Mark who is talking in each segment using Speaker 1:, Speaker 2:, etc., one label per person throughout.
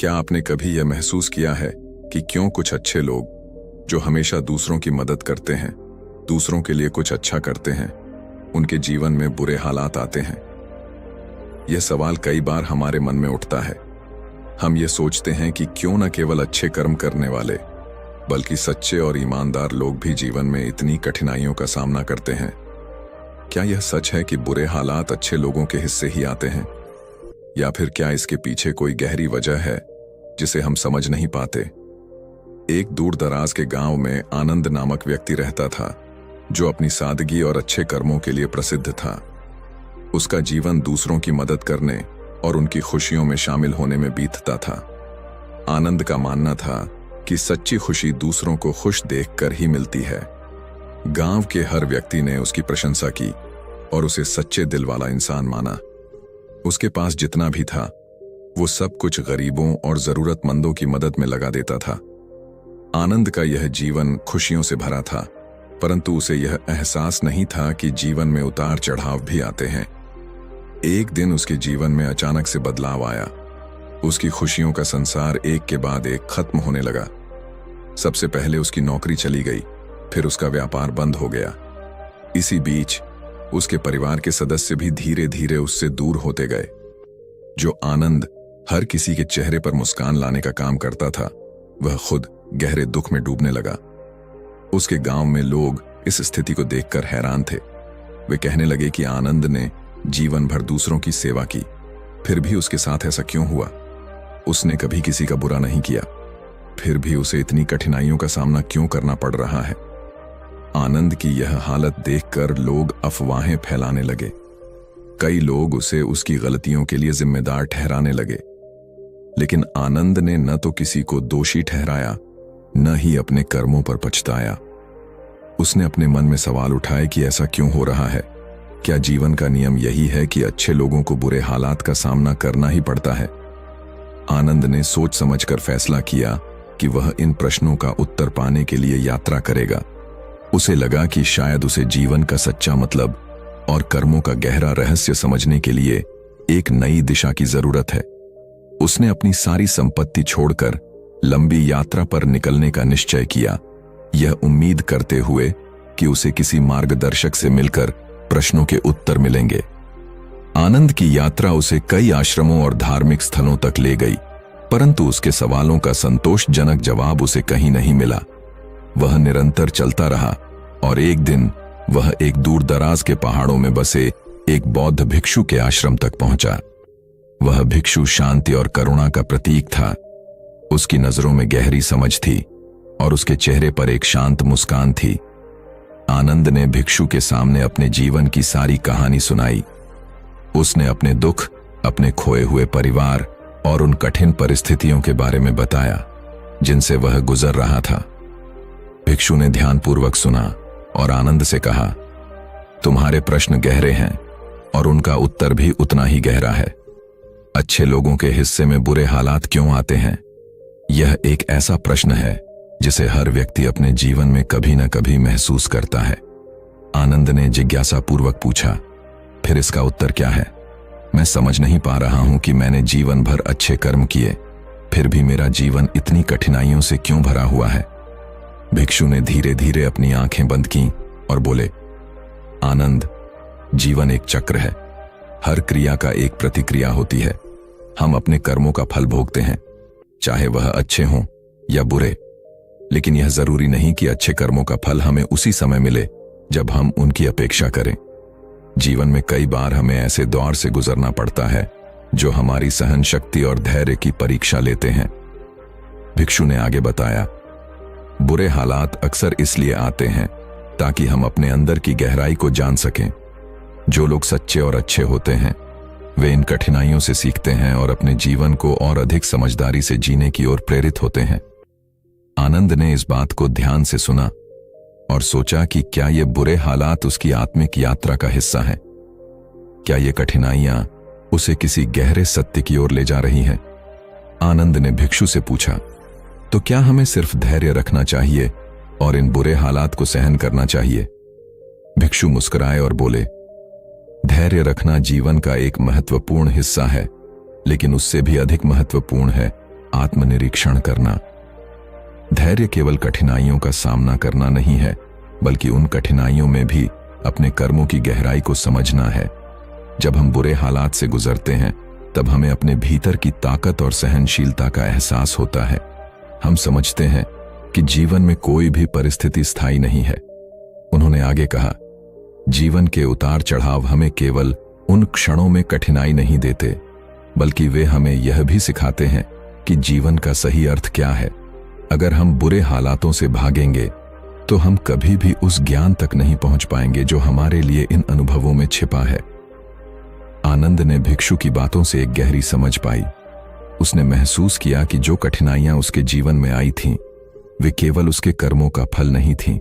Speaker 1: क्या आपने कभी यह महसूस किया है कि क्यों कुछ अच्छे लोग जो हमेशा दूसरों की मदद करते हैं, दूसरों के लिए कुछ अच्छा करते हैं, उनके जीवन में बुरे हालात आते हैं? यह सवाल कई बार हमारे मन में उठता है। हम ये सोचते हैं कि क्यों न केवल अच्छे कर्म करने वाले बल्कि सच्चे और ईमानदार लोग भी जीवन में इतनी कठिनाइयों का सामना करते हैं। क्या यह सच है कि बुरे हालात अच्छे लोगों के हिस्से ही आते हैं, या फिर क्या इसके पीछे कोई गहरी वजह है जिसे हम समझ नहीं पाते? एक दूर दराज के गांव में आनंद नामक व्यक्ति रहता था, जो अपनी सादगी और अच्छे कर्मों के लिए प्रसिद्ध था। उसका जीवन दूसरों की मदद करने और उनकी खुशियों में शामिल होने में बीतता था। आनंद का मानना था कि सच्ची खुशी दूसरों को खुश देखकर ही मिलती है। गांव के हर व्यक्ति ने उसकी प्रशंसा की और उसे सच्चे दिल वाला इंसान माना। उसके पास जितना भी था वो सब कुछ गरीबों और जरूरतमंदों की मदद में लगा देता था। आनंद का यह जीवन खुशियों से भरा था, परंतु उसे यह एहसास नहीं था कि जीवन में उतार चढ़ाव भी आते हैं। एक दिन उसके जीवन में अचानक से बदलाव आया। उसकी खुशियों का संसार एक के बाद एक खत्म होने लगा। सबसे पहले उसकी नौकरी चली गई, फिर उसका व्यापार बंद हो गया। इसी बीच उसके परिवार के सदस्य भी धीरे धीरे उससे दूर होते गए। जो आनंद हर किसी के चेहरे पर मुस्कान लाने का काम करता था, वह खुद गहरे दुख में डूबने लगा। उसके गांव में लोग इस स्थिति को देखकर हैरान थे। वे कहने लगे कि आनंद ने जीवन भर दूसरों की सेवा की, फिर भी उसके साथ ऐसा क्यों हुआ? उसने कभी किसी का बुरा नहीं किया, फिर भी उसे इतनी कठिनाइयों का सामना क्यों करना पड़ रहा है? आनंद की यह हालत देखकर लोग अफवाहें फैलाने लगे। कई लोग उसे उसकी गलतियों के लिए जिम्मेदार ठहराने लगे, लेकिन आनंद ने न तो किसी को दोषी ठहराया, न ही अपने कर्मों पर पछताया। उसने अपने मन में सवाल उठाए कि ऐसा क्यों हो रहा है? क्या जीवन का नियम यही है कि अच्छे लोगों को बुरे हालात का सामना करना ही पड़ता है? आनंद ने सोच समझकर फैसला किया कि वह इन प्रश्नों का उत्तर पाने के लिए यात्रा करेगा। उसे लगा कि शायद उसे जीवन का सच्चा मतलब और कर्मों का गहरा रहस्य समझने के लिए एक नई दिशा की जरूरत है। उसने अपनी सारी संपत्ति छोड़कर लंबी यात्रा पर निकलने का निश्चय किया, यह उम्मीद करते हुए कि उसे किसी मार्गदर्शक से मिलकर प्रश्नों के उत्तर मिलेंगे। आनंद की यात्रा उसे कई आश्रमों और धार्मिक स्थलों तक ले गई, परंतु उसके सवालों का संतोषजनक जवाब उसे कहीं नहीं मिला। वह निरंतर चलता रहा और एक दिन वह एक दूर दराज के पहाड़ों में बसे एक बौद्ध भिक्षु के आश्रम तक पहुंचा। वह भिक्षु शांति और करुणा का प्रतीक था। उसकी नजरों में गहरी समझ थी और उसके चेहरे पर एक शांत मुस्कान थी। आनंद ने भिक्षु के सामने अपने जीवन की सारी कहानी सुनाई। उसने अपने दुख, अपने खोए हुए परिवार और उन कठिन परिस्थितियों के बारे में बताया जिनसे वह गुजर रहा था। भिक्षु ने ध्यानपूर्वक सुना और आनंद से कहा, तुम्हारे प्रश्न गहरे हैं और उनका उत्तर भी उतना ही गहरा है। अच्छे लोगों के हिस्से में बुरे हालात क्यों आते हैं? यह एक ऐसा प्रश्न है जिसे हर व्यक्ति अपने जीवन में कभी न कभी महसूस करता है। आनंद ने जिज्ञासापूर्वक पूछा, फिर इसका उत्तर क्या है? मैं समझ नहीं पा रहा हूं कि मैंने जीवन भर अच्छे कर्म किए, फिर भी मेरा जीवन इतनी कठिनाइयों से क्यों भरा हुआ है? भिक्षु ने धीरे धीरे अपनी आंखें बंद की और बोले, आनंद, जीवन एक चक्र है। हर क्रिया का एक प्रतिक्रिया होती है। हम अपने कर्मों का फल भोगते हैं, चाहे वह अच्छे हों या बुरे। लेकिन यह जरूरी नहीं कि अच्छे कर्मों का फल हमें उसी समय मिले जब हम उनकी अपेक्षा करें। जीवन में कई बार हमें ऐसे दौर से गुजरना पड़ता है जो हमारी सहन शक्ति और धैर्य की परीक्षा लेते हैं। भिक्षु ने आगे बताया, बुरे हालात अक्सर इसलिए आते हैं ताकि हम अपने अंदर की गहराई को जान सकें। जो लोग सच्चे और अच्छे होते हैं वे इन कठिनाइयों से सीखते हैं और अपने जीवन को और अधिक समझदारी से जीने की ओर प्रेरित होते हैं। आनंद ने इस बात को ध्यान से सुना और सोचा कि क्या ये बुरे हालात उसकी आत्मिक यात्रा का हिस्सा हैं? क्या ये कठिनाइयां उसे किसी गहरे सत्य की ओर ले जा रही हैं? आनंद ने भिक्षु से पूछा, तो क्या हमें सिर्फ धैर्य रखना चाहिए और इन बुरे हालात को सहन करना चाहिए? भिक्षु मुस्कुराए और बोले, धैर्य रखना जीवन का एक महत्वपूर्ण हिस्सा है, लेकिन उससे भी अधिक महत्वपूर्ण है आत्मनिरीक्षण करना। धैर्य केवल कठिनाइयों का सामना करना नहीं है, बल्कि उन कठिनाइयों में भी अपने कर्मों की गहराई को समझना है। जब हम बुरे हालात से गुजरते हैं, तब हमें अपने भीतर की ताकत और सहनशीलता का एहसास होता है। हम समझते हैं कि जीवन में कोई भी परिस्थिति स्थायी नहीं है। उन्होंने आगे कहा, जीवन के उतार चढ़ाव हमें केवल उन क्षणों में कठिनाई नहीं देते, बल्कि वे हमें यह भी सिखाते हैं कि जीवन का सही अर्थ क्या है। अगर हम बुरे हालातों से भागेंगे तो हम कभी भी उस ज्ञान तक नहीं पहुंच पाएंगे जो हमारे लिए इन अनुभवों में छिपा है। आनंद ने भिक्षु की बातों से एक गहरी समझ पाई। उसने महसूस किया कि जो कठिनाइयां उसके जीवन में आई थीं, वे केवल उसके कर्मों का फल नहीं थीं,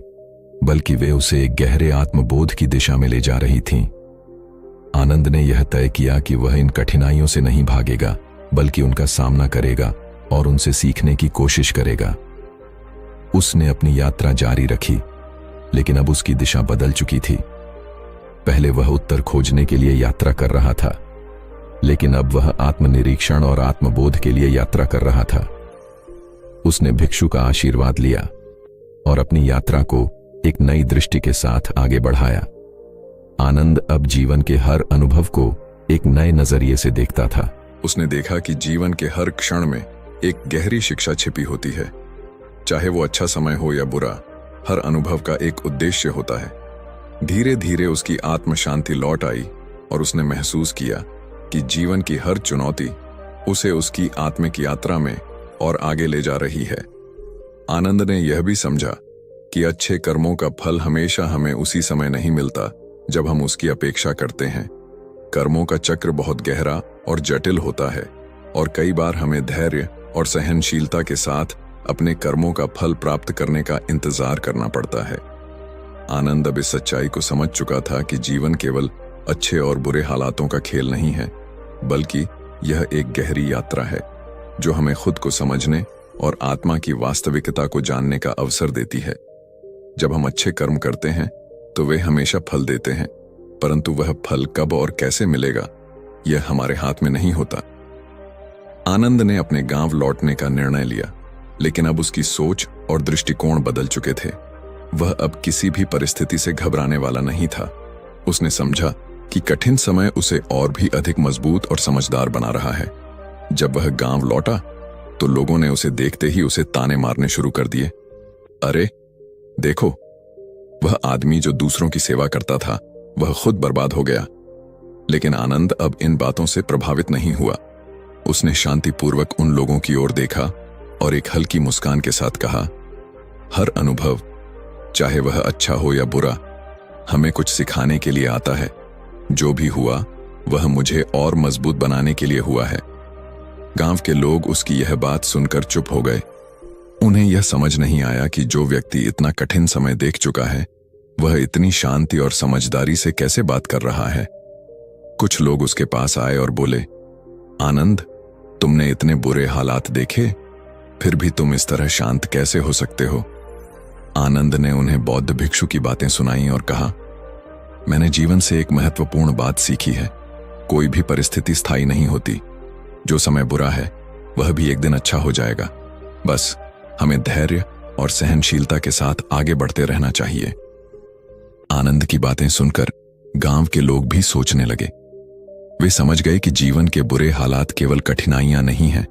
Speaker 1: बल्कि वे उसे एक गहरे आत्मबोध की दिशा में ले जा रही थीं। आनंद ने यह तय किया कि वह इन कठिनाइयों से नहीं भागेगा, बल्कि उनका सामना करेगा और उनसे सीखने की कोशिश करेगा। उसने अपनी यात्रा जारी रखी, लेकिन अब उसकी दिशा बदल चुकी थी। पहले वह उत्तर खोजने के लिए यात्रा कर रहा था, लेकिन अब वह आत्मनिरीक्षण और आत्मबोध के लिए यात्रा कर रहा था। उसने भिक्षु का आशीर्वाद लिया और अपनी यात्रा को एक नई दृष्टि के साथ आगे बढ़ाया। आनंद अब जीवन के हर अनुभव को एक नए नजरिए से देखता था। उसने देखा कि जीवन के हर क्षण में एक गहरी शिक्षा छिपी होती है। चाहे वो अच्छा समय हो या बुरा, हर अनुभव का एक उद्देश्य होता है। धीरे धीरे उसकी आत्म शांति लौट आई और उसने महसूस किया कि जीवन की हर चुनौती उसे उसकी आत्मिक यात्रा में और आगे ले जा रही है। आनंद ने यह भी समझा कि अच्छे कर्मों का फल हमेशा हमें उसी समय नहीं मिलता जब हम उसकी अपेक्षा करते हैं। कर्मों का चक्र बहुत गहरा और जटिल होता है और कई बार हमें धैर्य और सहनशीलता के साथ अपने कर्मों का फल प्राप्त करने का इंतजार करना पड़ता है। आनंद अब इस सच्चाई को समझ चुका था कि जीवन केवल अच्छे और बुरे हालातों का खेल नहीं है, बल्कि यह एक गहरी यात्रा है जो हमें खुद को समझने और आत्मा की वास्तविकता को जानने का अवसर देती है। जब हम अच्छे कर्म करते हैं तो वे हमेशा फल देते हैं, परंतु वह फल कब और कैसे मिलेगा, यह हमारे हाथ में नहीं होता। आनंद ने अपने गांव लौटने का निर्णय लिया, लेकिन अब उसकी सोच और दृष्टिकोण बदल चुके थे। वह अब किसी भी परिस्थिति से घबराने वाला नहीं था। उसने समझा कि कठिन समय उसे और भी अधिक मजबूत और समझदार बना रहा है। जब वह गांव लौटा तो लोगों ने उसे देखते ही उसे ताने मारने शुरू कर दिए। अरे देखो, वह आदमी जो दूसरों की सेवा करता था, वह खुद बर्बाद हो गया। लेकिन आनंद अब इन बातों से प्रभावित नहीं हुआ। उसने शांतिपूर्वक उन लोगों की ओर देखा और एक हल्की मुस्कान के साथ कहा, हर अनुभव, चाहे वह अच्छा हो या बुरा, हमें कुछ सिखाने के लिए आता है। जो भी हुआ वह मुझे और मजबूत बनाने के लिए हुआ है। गांव के लोग उसकी यह बात सुनकर चुप हो गए। उन्हें यह समझ नहीं आया कि जो व्यक्ति इतना कठिन समय देख चुका है, वह इतनी शांति और समझदारी से कैसे बात कर रहा है। कुछ लोग उसके पास आए और बोले, आनंद, तुमने इतने बुरे हालात देखे, फिर भी तुम इस तरह शांत कैसे हो सकते हो? आनंद ने उन्हें बौद्ध भिक्षु की बातें सुनाई और कहा, मैंने जीवन से एक महत्वपूर्ण बात सीखी है। कोई भी परिस्थिति स्थायी नहीं होती। जो समय बुरा है वह भी एक दिन अच्छा हो जाएगा। बस हमें धैर्य और सहनशीलता के साथ आगे बढ़ते रहना चाहिए। आनंद की बातें सुनकर गांव के लोग भी सोचने लगे। वे समझ गए कि जीवन के बुरे हालात केवल कठिनाइयां नहीं हैं,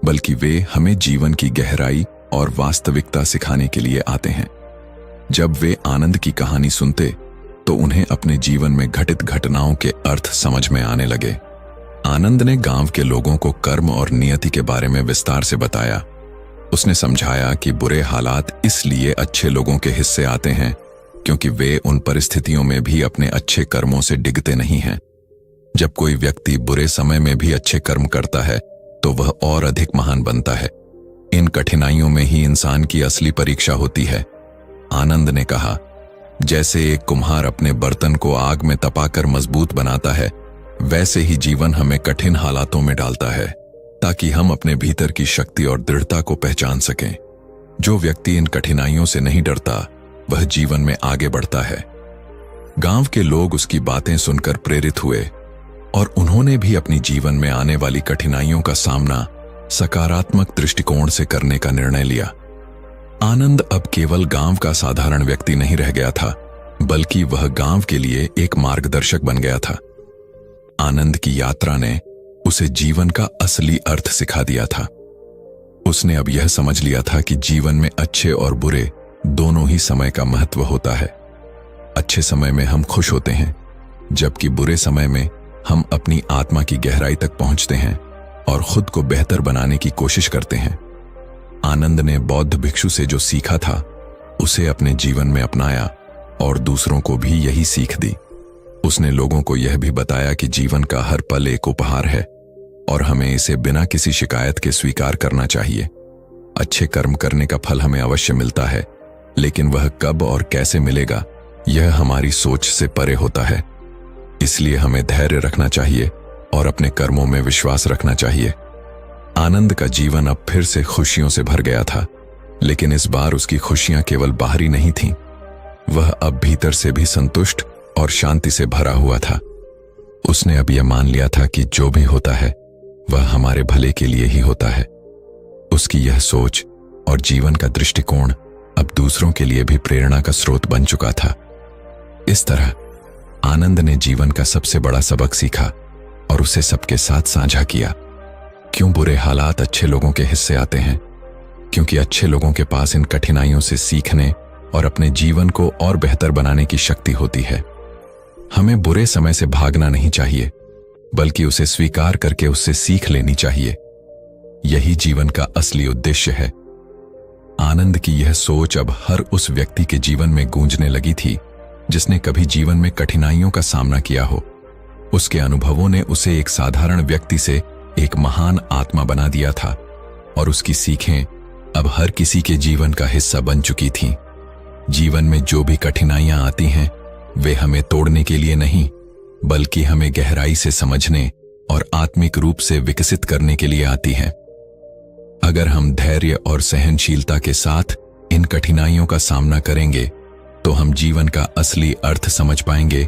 Speaker 1: बल्कि वे हमें जीवन की गहराई और वास्तविकता सिखाने के लिए आते हैं। जब वे आनंद की कहानी सुनते तो उन्हें अपने जीवन में घटित घटनाओं के अर्थ समझ में आने लगे। आनंद ने गांव के लोगों को कर्म और नियति के बारे में विस्तार से बताया। उसने समझाया कि बुरे हालात इसलिए अच्छे लोगों के हिस्से आते हैं क्योंकि वे उन परिस्थितियों में भी अपने अच्छे कर्मों से डिगते नहीं हैं। जब कोई व्यक्ति बुरे समय में भी अच्छे कर्म करता है तो वह और अधिक महान बनता है। इन कठिनाइयों में ही इंसान की असली परीक्षा होती है। आनंद ने कहा, जैसे एक कुम्हार अपने बर्तन को आग में तपाकर मजबूत बनाता है, वैसे ही जीवन हमें कठिन हालातों में डालता है ताकि हम अपने भीतर की शक्ति और दृढ़ता को पहचान सकें। जो व्यक्ति इन कठिनाइयों से नहीं डरता, वह जीवन में आगे बढ़ता है। गांव के लोग उसकी बातें सुनकर प्रेरित हुए और उन्होंने भी अपनी जीवन में आने वाली कठिनाइयों का सामना सकारात्मक दृष्टिकोण से करने का निर्णय लिया। आनंद अब केवल गांव का साधारण व्यक्ति नहीं रह गया था, बल्कि वह गांव के लिए एक मार्गदर्शक बन गया था। आनंद की यात्रा ने उसे जीवन का असली अर्थ सिखा दिया था। उसने अब यह समझ लिया था कि जीवन में अच्छे और बुरे दोनों ही समय का महत्व होता है। अच्छे समय में हम खुश होते हैं, जबकि बुरे समय में हम अपनी आत्मा की गहराई तक पहुंचते हैं और खुद को बेहतर बनाने की कोशिश करते हैं। आनंद ने बौद्ध भिक्षु से जो सीखा था उसे अपने जीवन में अपनाया और दूसरों को भी यही सीख दी। उसने लोगों को यह भी बताया कि जीवन का हर पल एक उपहार है और हमें इसे बिना किसी शिकायत के स्वीकार करना चाहिए। अच्छे कर्म करने का फल हमें अवश्य मिलता है, लेकिन वह कब और कैसे मिलेगा यह हमारी सोच से परे होता है। इसलिए हमें धैर्य रखना चाहिए और अपने कर्मों में विश्वास रखना चाहिए। आनंद का जीवन अब फिर से खुशियों से भर गया था, लेकिन इस बार उसकी खुशियां केवल बाहरी नहीं थीं। वह अब भीतर से भी संतुष्ट और शांति से भरा हुआ था। उसने अब यह मान लिया था कि जो भी होता है वह हमारे भले के लिए ही होता है। उसकी यह सोच और जीवन का दृष्टिकोण अब दूसरों के लिए भी प्रेरणा का स्रोत बन चुका था। इस तरह आनंद ने जीवन का सबसे बड़ा सबक सीखा और उसे सबके साथ साझा किया। क्यों बुरे हालात अच्छे लोगों के हिस्से आते हैं? क्योंकि अच्छे लोगों के पास इन कठिनाइयों से सीखने और अपने जीवन को और बेहतर बनाने की शक्ति होती है। हमें बुरे समय से भागना नहीं चाहिए, बल्कि उसे स्वीकार करके उससे सीख लेनी चाहिए। यही जीवन का असली उद्देश्य है। आनंद की यह सोच अब हर उस व्यक्ति के जीवन में गूंजने लगी थी जिसने कभी जीवन में कठिनाइयों का सामना किया हो। उसके अनुभवों ने उसे एक साधारण व्यक्ति से एक महान आत्मा बना दिया था और उसकी सीखें अब हर किसी के जीवन का हिस्सा बन चुकी थीं। जीवन में जो भी कठिनाइयां आती हैं वे हमें तोड़ने के लिए नहीं, बल्कि हमें गहराई से समझने और आत्मिक रूप से विकसित करने के लिए आती हैं। अगर हम धैर्य और सहनशीलता के साथ इन कठिनाइयों का सामना करेंगे तो हम जीवन का असली अर्थ समझ पाएंगे